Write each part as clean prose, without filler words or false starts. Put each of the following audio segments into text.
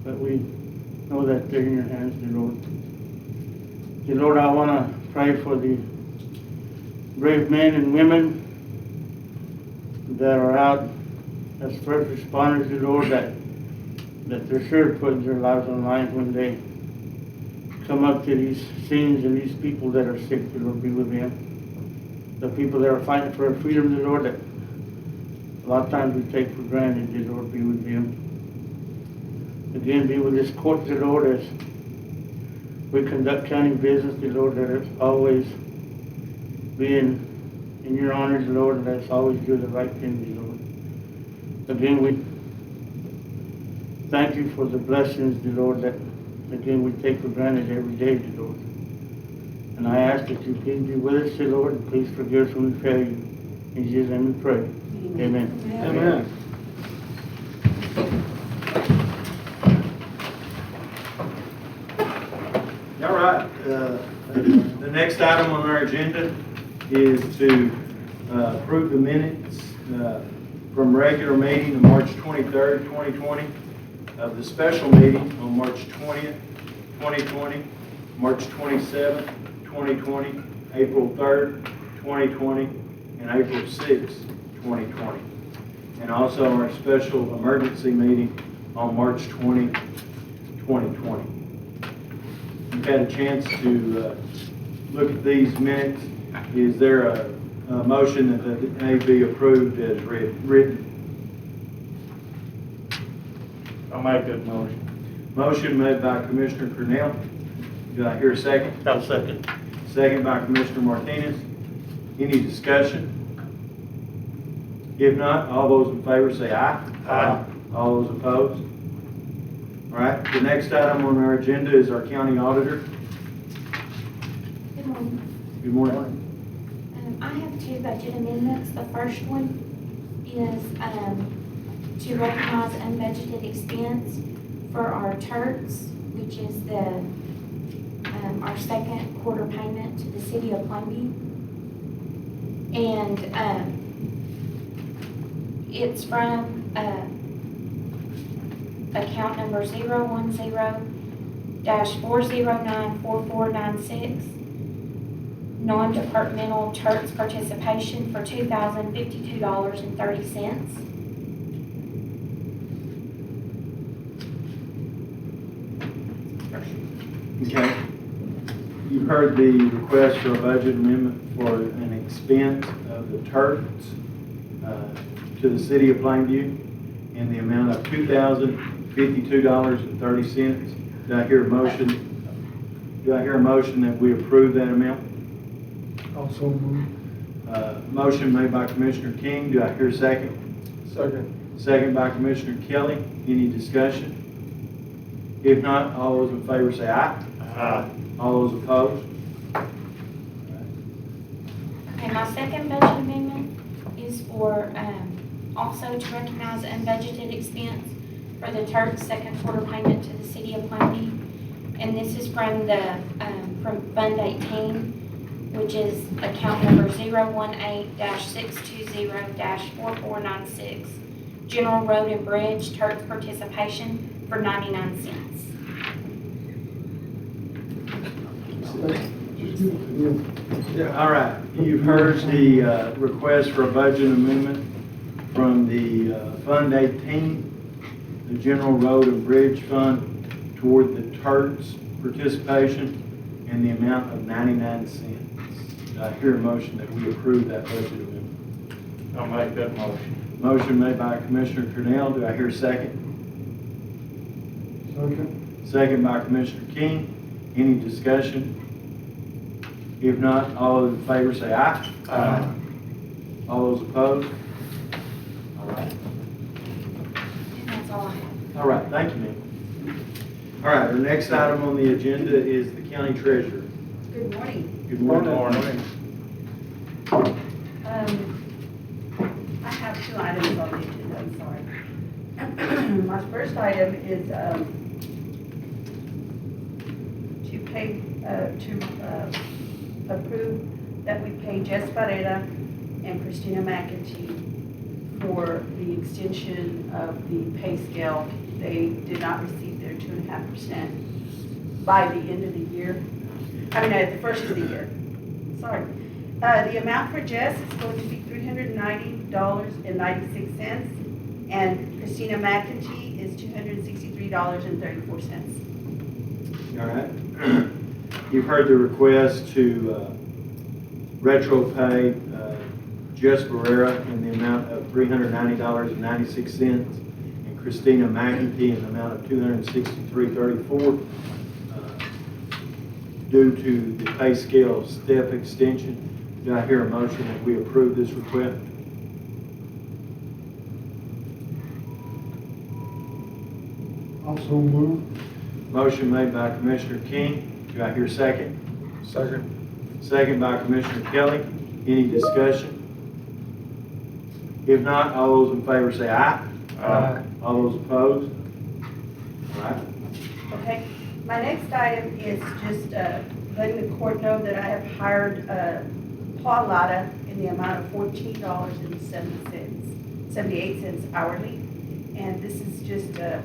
but we know that they're in your hands, dear Lord. Dear Lord, I want to pray for the brave men and women that are out as first responders, dear Lord, that they're sure putting their lives on the line when they come up to these scenes and these people that are sick, dear Lord, be with them. The people that are fighting for our freedom, dear Lord, that a lot of times we take for granted, dear Lord, be with them. Again, be with this court, dear Lord, as we conduct county business, dear Lord, that it's always being in your honor, dear Lord, and that's always do the right thing, dear Lord. Again, we thank you for the blessings, dear Lord, that again we take for granted every day, dear Lord. And I ask that you please be with us, dear Lord, and please forgive us when we fail you. In Jesus' name we pray. Amen. Amen. All right. The next item on our agenda is to approve the minutes from regular meeting of March 23rd, 2020, of the special meeting on March 20th, 2020, March 27th, 2020, April 3rd, 2020, and April 6th, 2020. And also our special emergency meeting on March 20, 2020. You've had a chance to look at these minutes. Is there a motion that they be approved as written? I'll make that motion. Motion made by Commissioner Cornell. Do I hear a second? I'll second. Second by Commissioner Martinez. Any discussion? If not, all those in favor say aye. Aye. All those opposed? All right, the next item on our agenda is our county auditor. Good morning. Good morning. I have two budget amendments. The first one is to recognize unbudgeted expense for our TERTs, which is our second quarter payment to the city of Plainview. And it's from account number 010-409-4496, non-departmental TERTs participation for $2,052.30. Okay. You've heard the request for a budget amendment for an expense of the TERTs to the city of Plainview in the amount of $2,052.30. Do I hear a motion? Do I hear a motion that we approve that amount? Also moved. Motion made by Commissioner King. Do I hear a second? Second. Second by Commissioner Kelly. Any discussion? If not, all those in favor say aye. Aye. All those opposed? Okay, my second budget amendment is for also to recognize unbudgeted expense for the TERT's second quarter payment to the city of Plainview. And this is from the from Fund 18, which is account number 018-620-4496, General Road and Bridge TERT's participation for 99 cents. All right, you've heard the request for a budget amendment from the Fund 18, the General Road and Bridge Fund, toward the TERT's participation in the amount of 99 cents. I hear a motion that we approve that budget amendment. I'll make that motion. Motion made by Commissioner Cornell. Do I hear a second? Second. Second by Commissioner King. Any discussion? If not, all those in favor say aye. Aye. All those opposed? All right. And that's all I have. All right, thank you, ma'am. All right, our next item on the agenda is the county treasurer. Good morning. Good morning. I have two items on the agenda, I'm sorry. My first item is to approve that we pay Jess Barrera and Christina McEntee for the extension of the pay scale they did not receive their 2.5% by the end of the year. I mean, at the first of the year, sorry. The amount for Jess is going to be $390.96, and Christina McEntee is $263.34. All right. You've heard the request to retro pay Jess Barrera in the amount of $390.96 and Christina McEntee in the amount of $263.34 due to the pay scale step extension. Do I hear a motion that we approve this request? Also move. Motion made by Commissioner King. Do I hear a second? Second. Second by Commissioner Kelly. Any discussion? If not, all those in favor say aye. Aye. All those opposed? All right. Okay, my next item is just letting the court know that I have hired Paul Latta in the amount of $14.78 hourly. And this is just a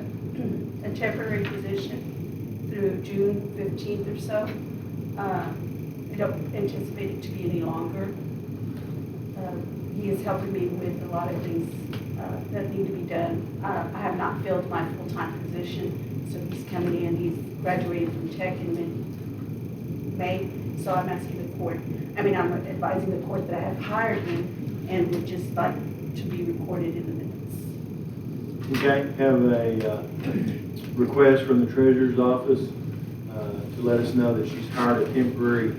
temporary position through June 15th or so. I don't anticipate it to be any longer. He is helping me with a lot of things that need to be done. I have not filled my full-time position, so he's coming in. He's graduating from Tech in mid-May, so I'm asking the court, I'm advising the court that I have hired him and would just like to be recorded in the minutes. Okay, have a request from the treasurer's office to let us know that she's hired a temporary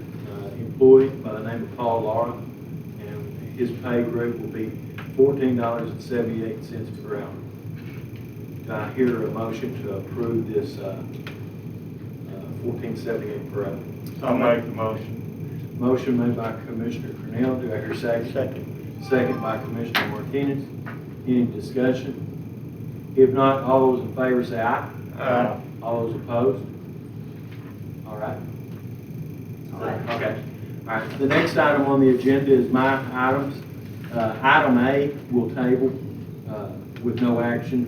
employee by the name of Paul Lara, and his pay rate will be $14.78 per hour. Do I hear a motion to approve this $14.78 per hour? I'll make the motion. Motion made by Commissioner Cornell. Do I hear a second? Second. Second by Commissioner Martinez. Any discussion? If not, all those in favor say aye. Aye. All those opposed? All right. Okay. All right. The next item on the agenda is my items. Item A will table with no action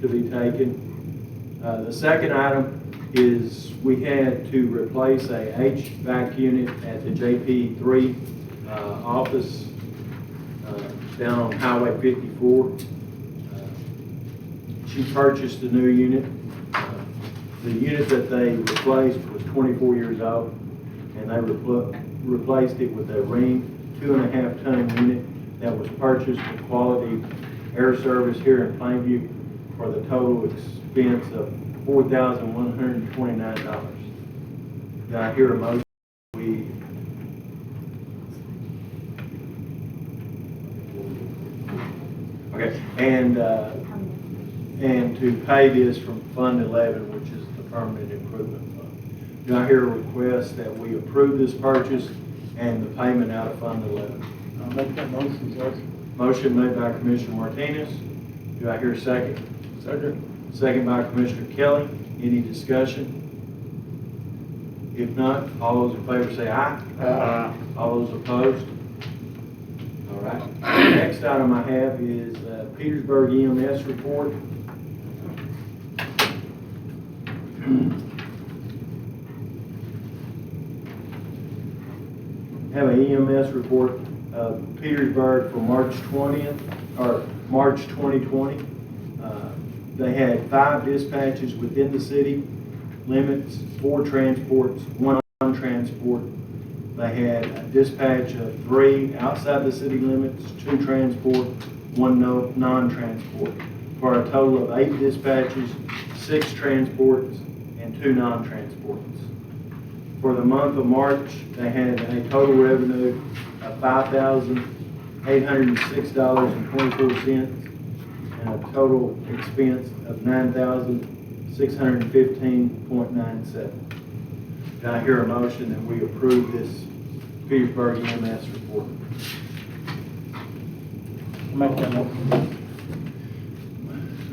to be taken. The second item is we had to replace a HVAC unit at the JP3 office down on Highway 54. She purchased a new unit. The unit that they replaced was 24 years old, and they replaced it with a Ring 2.5-ton unit that was purchased with Quality Air Service here in Plainview for the total expense of $4,129. Do I hear a motion? Okay, and to pay this from Fund 11, which is the Permanent Improvement Fund. Do I hear a request that we approve this purchase and the payment out of Fund 11? I'll make that motion, Judge. Motion made by Commissioner Martinez. Do I hear a second? Second. Second by Commissioner Kelly. Any discussion? If not, all those in favor say aye. Aye. All those opposed? All right. The next item I have is Petersburg EMS report. Have an EMS report of Petersburg for March 20th, or March 2020. They had 5 dispatches within the city limits, 4 transports, 1 non-transport. They had a dispatch of 3 outside the city limits, 2 transport, 1 non-transport, for a total of 8 dispatches, 6 transports, and 2 non-transports. For the month of March, they had a total revenue of $5,806.24 and a total expense of $9,615.97. Do I hear a motion that we approve this Petersburg EMS report? Make that motion.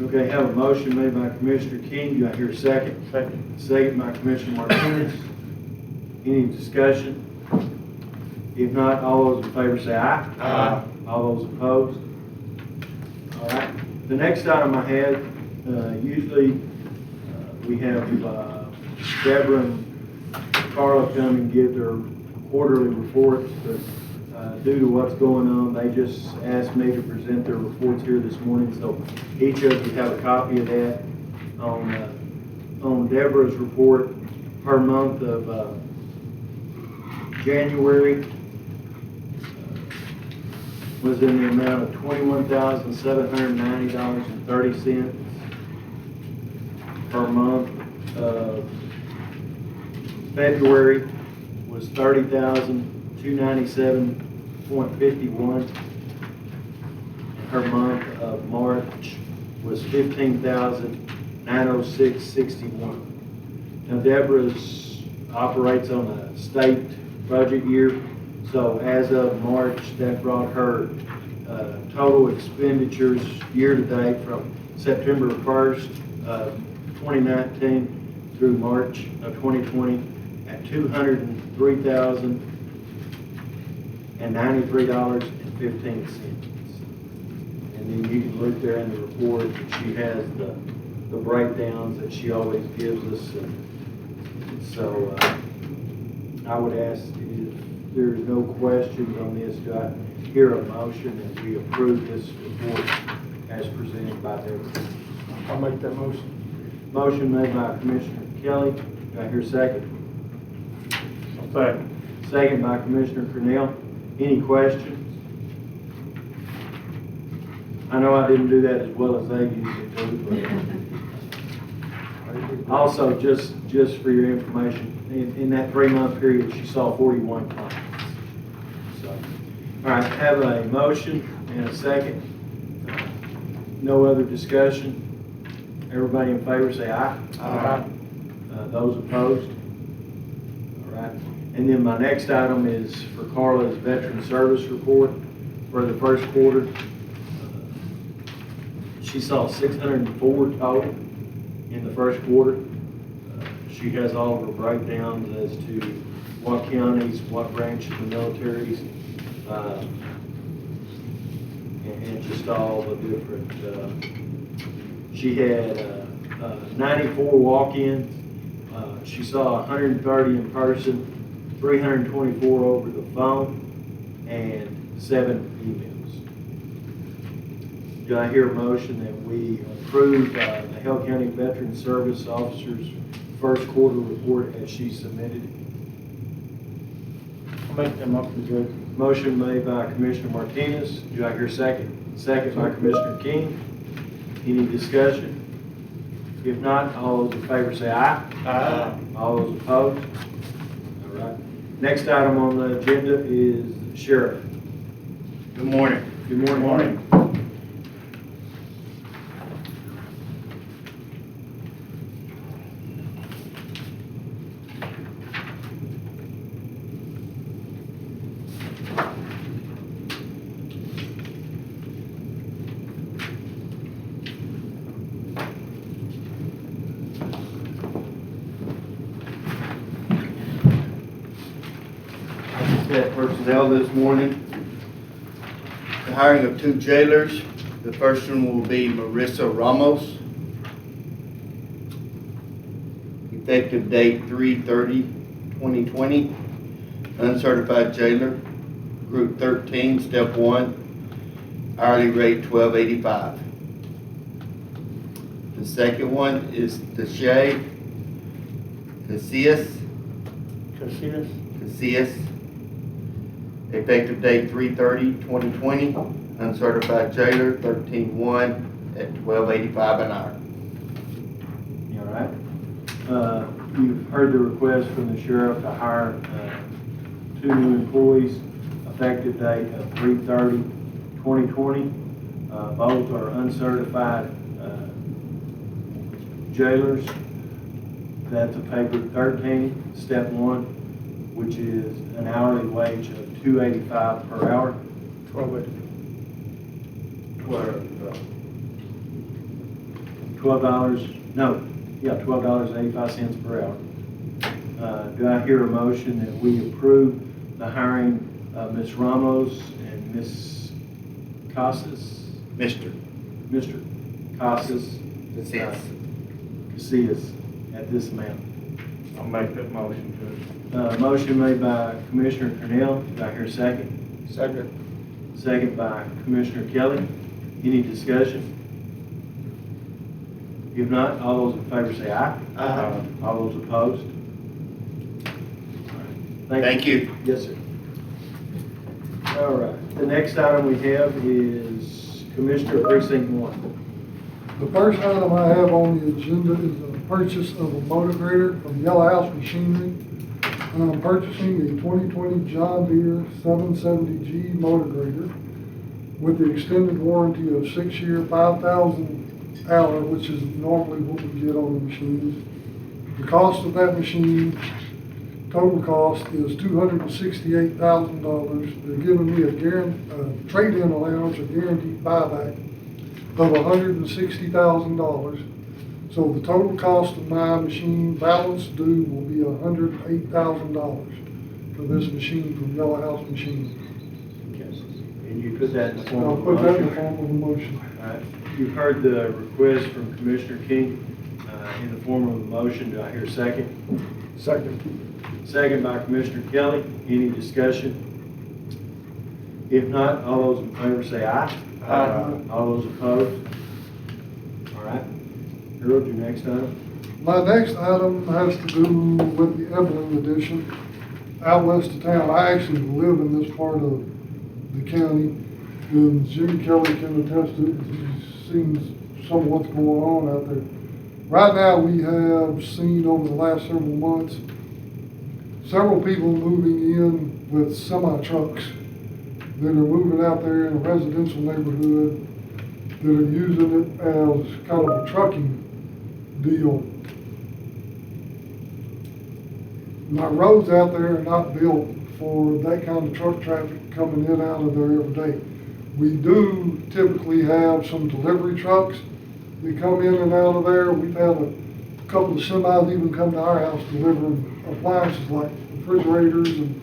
Okay, have a motion made by Commissioner King. Do I hear a second? Second. Second by Commissioner Martinez. Any discussion? If not, all those in favor say aye. Aye. All those opposed? All right. The next item I have Usually, we have Deborah and Carla come and give their quarterly reports, but due to what's going on, they just asked me to present their reports here this morning, so each of you have a copy of that. On Deborah's report, her month of January was in the amount of $21,790.30. Her month of February was $30,297.51. Her month of March was $15,906.61. Now Deborah's operates on a state budget year, so as of March, that brought her total expenditures year-to-date from September 1st, 2019 through March of 2020 at $203,093.15. And then you can look there in the report that she has the breakdowns that she always gives us. And so I would ask if there's no questions on this, do I hear a motion that we approve this report as presented by Deborah? I'll make that motion. Motion made by Commissioner Kelly. Do I hear a second? Second. Second by Commissioner Cornell. Any questions? I know I didn't do that as well as they usually do, but also, just for your information, in that 3-month period, she saw 41 clients. So, all right, have a motion and a second. No other discussion. Everybody in favor say aye. Aye. Those opposed? All right. And then my next item is for Carla's veteran service report for the first quarter. She saw 604 total in the first quarter. She has all of her breakdowns as to what counties, what branch of the militaries, and just all the different, she had 94 walk-ins. She saw 130 in person, 324 over the phone, and 7 emails. Do I hear a motion that we approve the Hale County Veteran Service Officer's first quarter report as she submitted? I'll make them up and good. Motion made by Commissioner Martinez. Do I hear a second? Second by Commissioner King. Any discussion? If not, all those in favor say aye. Aye. All those opposed? All right. Next item on the agenda is Sheriff. Good morning. Good morning. Morning. At personnel this morning. The hiring of 2 jailers. The first one will be Marissa Ramos. Effective date 3/30/2020. Uncertified jailer. Group 13, step 1. Hourly rate $12.85. The second one is Deshae Casillas. Effective date 3/30/2020. Uncertified jailer, 13/1 at $12.85 an hour. All right. You've heard the request from the sheriff to hire 2 new employees, effective date of 3/30/2020. Both are uncertified jailers. That's a pay group 13, step 1, which is an hourly wage of $2.85 per hour. $12.85 per hour. Do I hear a motion that we approve the hiring of Ms. Ramos and Ms. Casas? Mr. Mr. Casas Casillas at this amount. I'll make that motion, Judge. Motion made by Commissioner Cornell. Do I hear a second? Second. Second by Commissioner Kelly. Any discussion? If not, all those in favor say aye. Aye. All those opposed? Thank you. Yes, sir. All right, the next item we have is Commissioner Precinct 1. The first item I have on the agenda is the purchase of a motor grader from Yellow House Machinery. And I'm purchasing a 2020 John Deere 770G motor grader with the extended warranty of 6-year, 5,000 hour, which is normally what we get on the machines. The cost of that machine, total cost, is $268,000. They're giving me a trade-in allowance, a guaranteed buyback of $160,000. So the total cost of my machine, balance due, will be $108,000 for this machine from Yellow House Machinery. And you put that in the form I'll of a put that in the motion? form of a motion. All right, you've heard the request from Commissioner King in the form of a motion. Do I hear a second? Second. Second by Commissioner Kelly. Any discussion? If not, all those in favor say aye. Aye. All those opposed? All right. Harold, your next item? My next item has to do with the Evelyn edition out west of town. I actually live in this part of the county, and Jimmy Kelly can attest to it. He's seen some of what's going on out there. Right now, we have seen over the last several months, several people moving in with semi-trucks that are moving out there in a residential neighborhood that are using it as kind of a trucking deal. My roads out there are not built for that kind of truck traffic coming in and out of there every day. We do typically have some delivery trucks that come in and out of there. We've had a couple of semis even come to our house delivering appliances like refrigerators and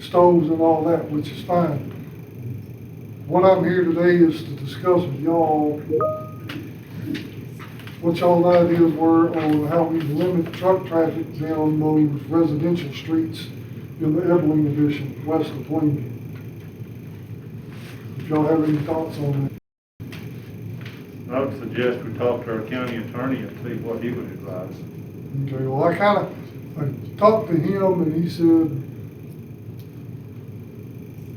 stoves and all that, which is fine. What I'm here today is to discuss with y'all what y'all's ideas were on how we limit truck traffic down those residential streets in the Evelyn edition, west of Plainview. If y'all have any thoughts on that. I would suggest we talk to our county attorney and see what he would advise. Okay, well, I talked to him and he said,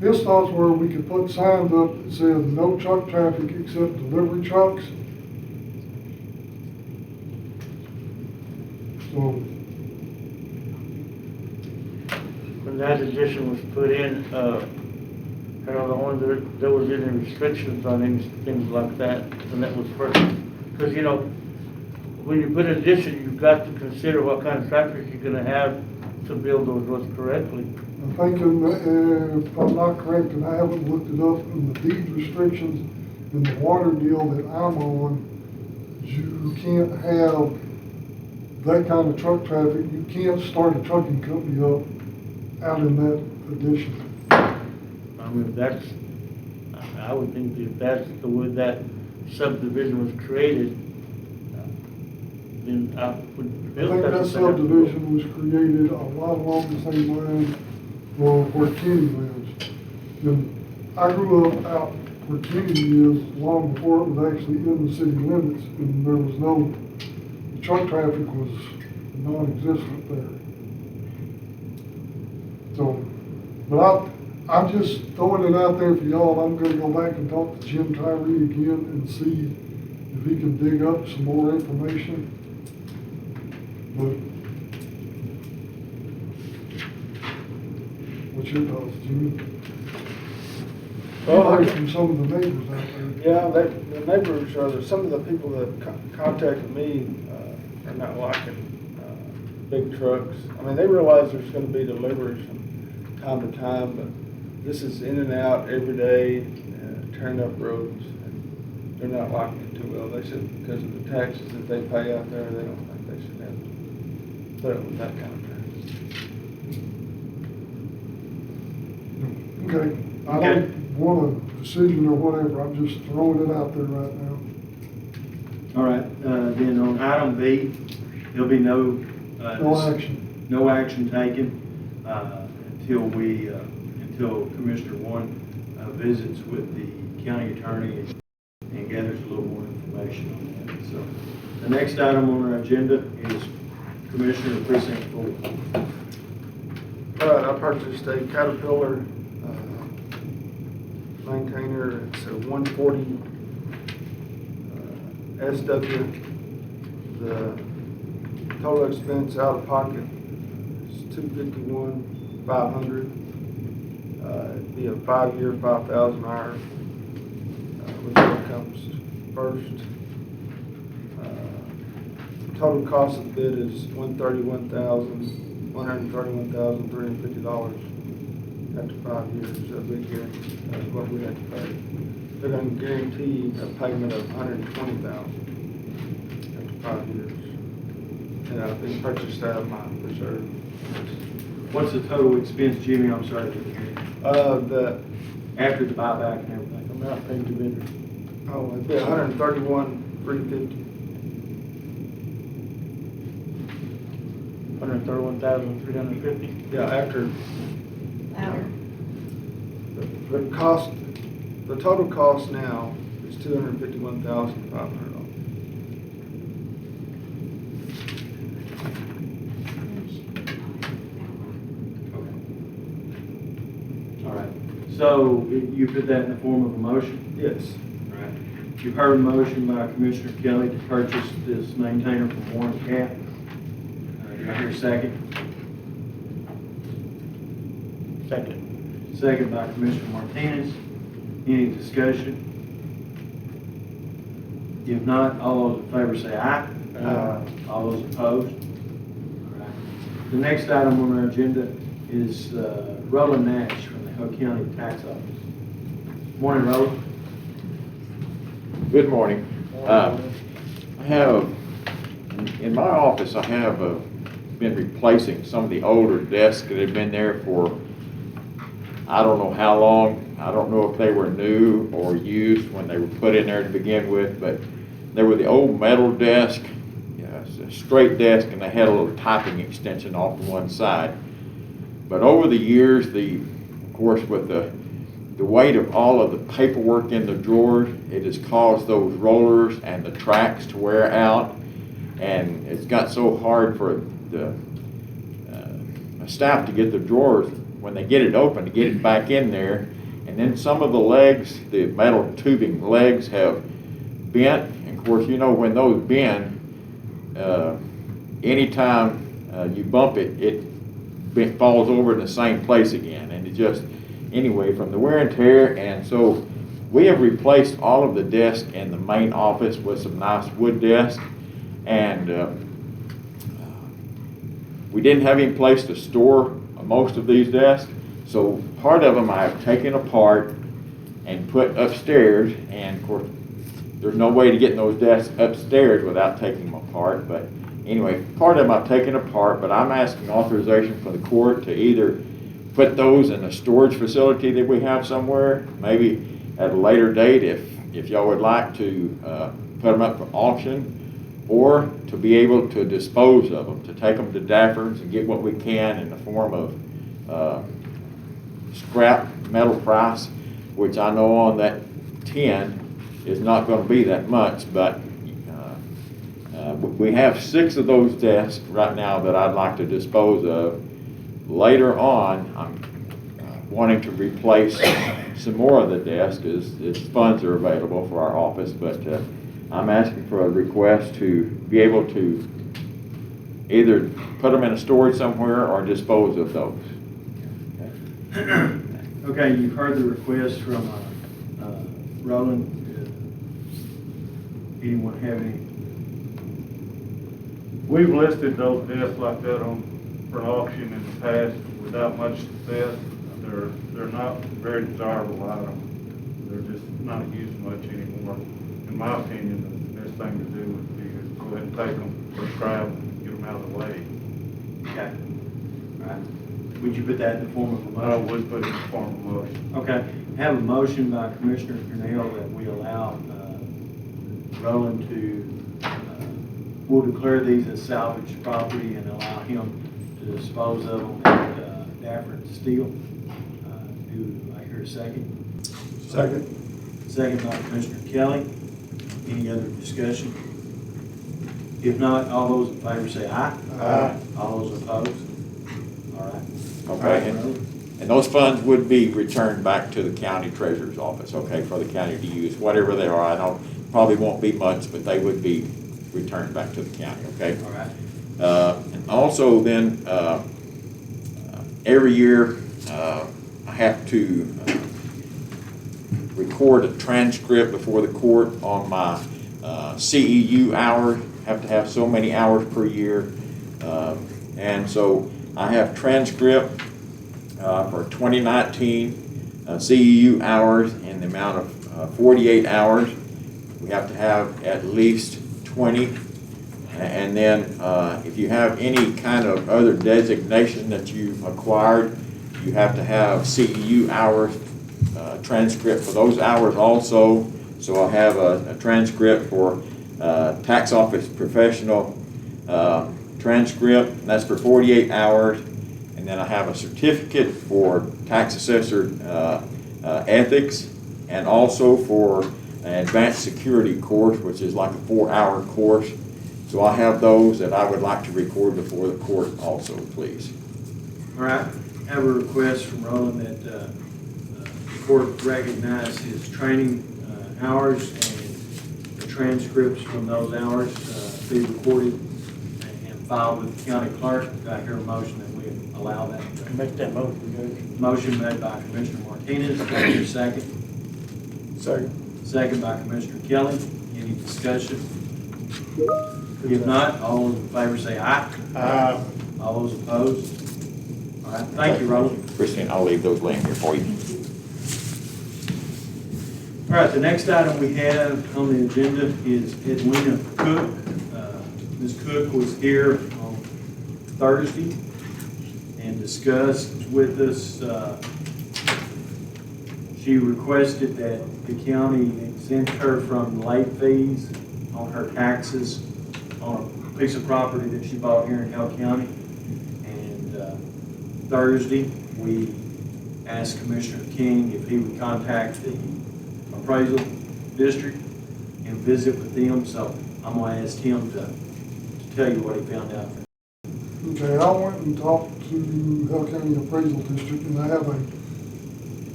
his thoughts were we could put signs up that says no truck traffic except delivery trucks. So, When that addition was put in, I don't know whether there was any restrictions on any things like that when that was first. Because, you know, when you put an addition, you've got to consider what kind of traffic you're gonna have to build those roads correctly. I'm thinking, if I'm not correct, and I haven't looked it up, in the deed restrictions in the water deal that I'm on, you can't have that kind of truck traffic. You can't start a trucking company up out in that addition. I mean, I would think that that's the way that subdivision was created, then I would I build think that. that subdivision was created a lot along the same line where Kenny lives. And I grew up out where Kenny is long before it was actually in the city limits, and there was no, the truck traffic was non-existent there. So, but I'm just throwing it out there for y'all. I'm gonna go back and talk to Jim Tyree again and see if he can dig up some more information. But what's your thoughts, Jimmy? Well, You heard from some of the neighbors out there. Yeah, the neighbors, or some of the people that contacted me are not liking big trucks. I mean, they realize there's gonna be deliveries from time to time, but this is in and out every day, tearing up roads. And they're not liking it too well. They said because of the taxes that they pay out there, they don't think they should have to put up with that kind of traffic. Okay, I don't want a decision or whatever. I'm just throwing it out there right now. All right, Then on item B, there'll be no. No action. No action taken, until Commissioner One visits with the county attorney and gathers a little more information on that. So the next item on our agenda is Commissioner Precinct 4. All right, I purchased a Caterpillar maintainer. It's a 140 SW. The total expense out of pocket is $251,500. It'd be a 5-year, 5,000 hour. Whichever comes first. Total cost of the bid is $131,350 after 5 years. That's a big guarantee. That's what we have to pay. They're going to guarantee a payment of $120,000 after 5 years. And I think purchased out of my reserve. What's the total expense, Jimmy? I'm sorry. After the buyback and everything. I'm not paying to vendor. Oh, it'd be $131,350. 131,350. Yeah, after Louder. the cost, the total cost now is $251,500. All right. So you put that in the form of a motion? Yes. All right. You've heard a motion by Commissioner Kelly to purchase this maintainer from Warren Cap. Do I hear a second? Second. Second by Commissioner Martinez. Any discussion? If not, all those in favor say aye. Aye. All those opposed? All right. The next item on our agenda is Roland Nash from the Hale County Tax Office. Morning, Roland. Good morning. I have, in my office, I have been replacing some of the older desks that have been there for, I don't know how long. I don't know if they were new or used when they were put in there to begin with, but they were the old metal desk, it's a straight desk, and they had a little typing extension off to one side. But over the years, of course, with the weight of all of the paperwork in the drawers, it has caused those rollers and the tracks to wear out, and it's got so hard for the staff to get the drawers, when they get it open, to get it back in there. And then some of the legs, the metal tubing legs, have bent. And of course, you know, when those bend, anytime you bump it, it falls over in the same place again. And it just, anyway, from the wear and tear. And so we have replaced all of the desks in the main office with some nice wood desks. And we didn't have any place to store most of these desks. So part of them I have taken apart and put upstairs. And of course, there's no way to get those desks upstairs without taking them apart. But anyway, part of them I've taken apart, but I'm asking authorization from the court to either put those in a storage facility that we have somewhere, maybe at a later date if y'all would like to put them up for auction, or to be able to dispose of them, to take them to Daffer's and get what we can in the form of scrap metal price, which I know on that tin is not going to be that much, but we have 6 of those desks right now that I'd like to dispose of. Later on, I'm wanting to replace some more of the desks as funds are available for our office, but I'm asking for a request to be able to either put them in a storage somewhere or dispose of those. Okay, you've heard the request from Roland. Anyone have any? We've listed those desks like that for auction in the past without much success. They're not very desirable items. They're just not used much anymore. In my opinion, the best thing to do would be to go ahead and take them for scrap and get them out of the way. Okay. All right. Would you put that in the form of a I motion? would put it in the form of a motion. Okay. Have a motion by Commissioner Hale that we allow Roland to we'll declare these as salvage property and allow him to dispose of them at Dafford Steel. Do I hear a second? Second. Second by Commissioner Kelly. Any other discussion? If not, all those in favor say aye. Aye. All those opposed? All right. Okay, and those funds would be returned back to the county treasurer's office, okay, for the county to use, whatever they are. I don't, probably won't be much, but they would be returned back to the county, okay? All right. And also then, every year, I have to record a transcript before the court on my CEU hours. Have to have so many hours per year. And so I have transcript for 2019 CEU hours in the amount of 48 hours. We have to have at least 20. And then if you have any kind of other designation that you've acquired, you have to have CEU hours transcript for those hours also. So I have a transcript for tax office professional transcript, and that's for 48 hours. And then I have a certificate for tax assessor ethics, and also for an advanced security course, which is like a 4-hour course. So I have those that I would like to record before the court also, please. All right. I have a request from Roland that the court recognize his training hours and the transcripts from those hours be recorded and filed with the county clerk. Do I hear a motion that we allow that? Make that motion, Judge. Motion made by Commissioner Martinez. Do I hear a second? Second. Second by Commissioner Kelly. Any discussion? If not, all those in favor say aye. Aye. All those opposed? All right, thank you, Roland. Christine, I'll leave those laying here for you. All right, the next item we have on the agenda is Edwina Cook. Ms. Cook was here on Thursday and discussed with us, she requested that the county exempt her from late fees on her taxes on a piece of property that she bought here in Hale County. And Thursday, we asked Commissioner King if he would contact the appraisal district and visit with them. So I'm going to ask him to tell you what he found out. Okay, I went and talked to Hale County Appraisal District, and I have a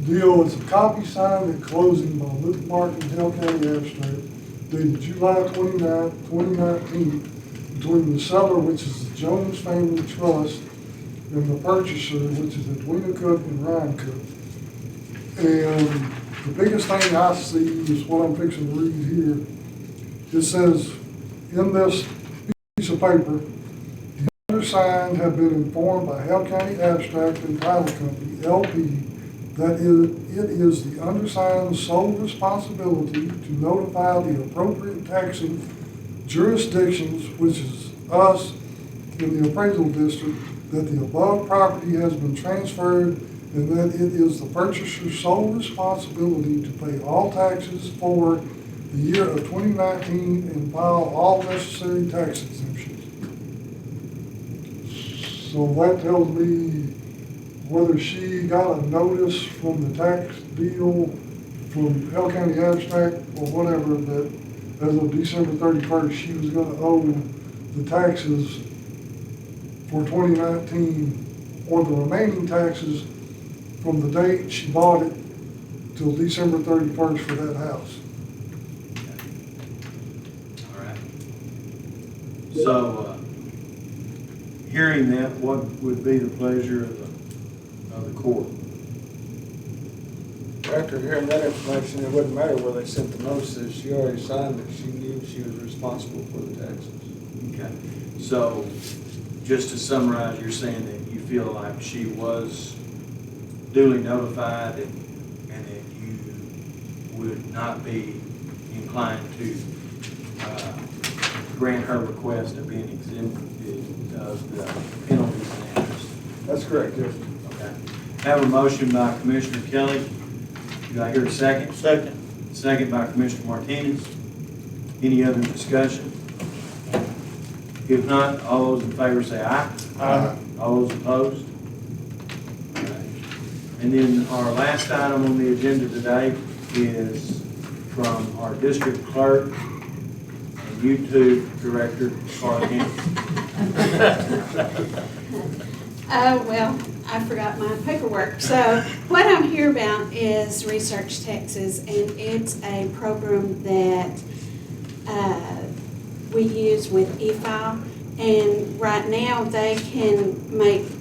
deal, it's a copy signed at closing by Luke Martin, Hale County Abstract, dated July 29, 2019, between the seller, which is the Jones Family Trust, and the purchaser, which is Edwina Cook and Ryan Cook. And the biggest thing I see is what I'm fixing to read here. It says, in this piece of paper, the undersigned have been informed by Hale County Abstract and Title Company, LP, that it is the undersigned's sole responsibility to notify the appropriate taxing jurisdictions, which is us in the appraisal district, that the above property has been transferred and that it is the purchaser's sole responsibility to pay all taxes for the year of 2019 and file all necessary tax exemptions. So that tells me whether she got a notice from the tax deal from Hale County Abstract or whatever, that as of December 31st, she was gonna owe the taxes for 2019 or the remaining taxes from the date she bought it till December 31st for that house. All right. So, hearing that, what would be the pleasure of the court? After hearing that information, it wouldn't matter where they sent the notices. She already signed it. She knew she was responsible for the taxes. Okay. So, just to summarize, you're saying that you feel like she was duly notified and that you would not be inclined to grant her request of being exempted of the penalties and interest. That's correct, yes. Okay. Have a motion by Commissioner Kelly. Do I hear a second? Second. Second by Commissioner Martinez. Any other discussion? If not, all those in favor say aye. Aye. All those opposed? All right. And then our last item on the agenda today is from our district clerk and YouTube director, Carla Kent. Well, I forgot my paperwork. So what I'm here about is Research Texas, and it's a program that we use with eFile. And right now, they can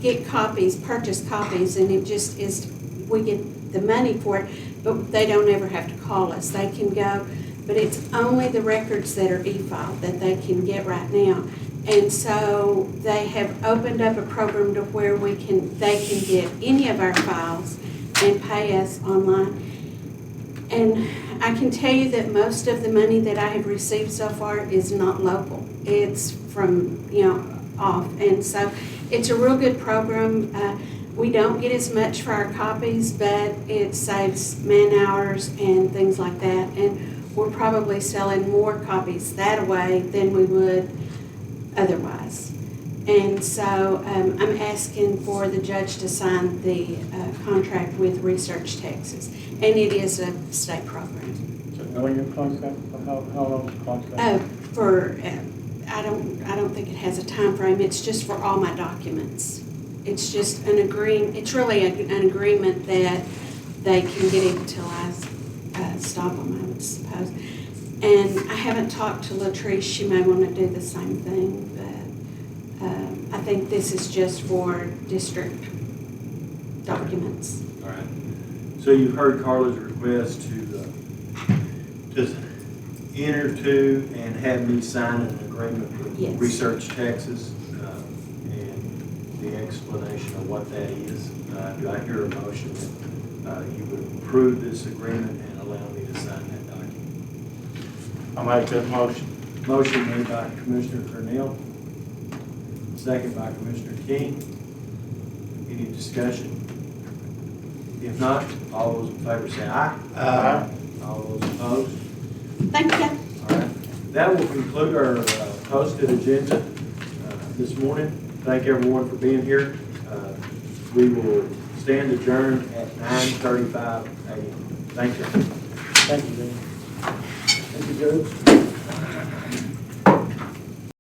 get copies, purchase copies, and it just is, we get the money for it, but they don't ever have to call us. They can go, but it's only the records that are e-file that they can get right now. And so they have opened up a program to where they can get any of our files and pay us online. And I can tell you that most of the money that I have received so far is not local. It's from, off. And so it's a real good program. We don't get as much for our copies, but it saves man hours and things like that. And we're probably selling more copies that way than we would otherwise. And so I'm asking for the judge to sign the contract with Research Texas. And it is a state program. So when your contract, how long is the contract? I don't think it has a time frame. It's just for all my documents. It's just an agreement. It's really an agreement that they can get it until I stop them, I would suppose. And I haven't talked to Latrice. She may want to do the same thing, but I think this is just for district documents. All right. So you've heard Carla's request to enter to and have me sign an agreement with Yes. Research Texas, and the explanation of what that is. Do I hear a motion that you would approve this agreement and allow me to sign that document? I'll make that motion. Motion made by Commissioner Cornell, second by Commissioner King. Any discussion? If not, all those in favor say aye. Aye. All those opposed? Thank you. All right. That will conclude our posted agenda this morning. Thank everyone for being here. We will stand adjourned at 9:35 a.m. Thank you. Thank you, Jimmy. Thank you, Judge.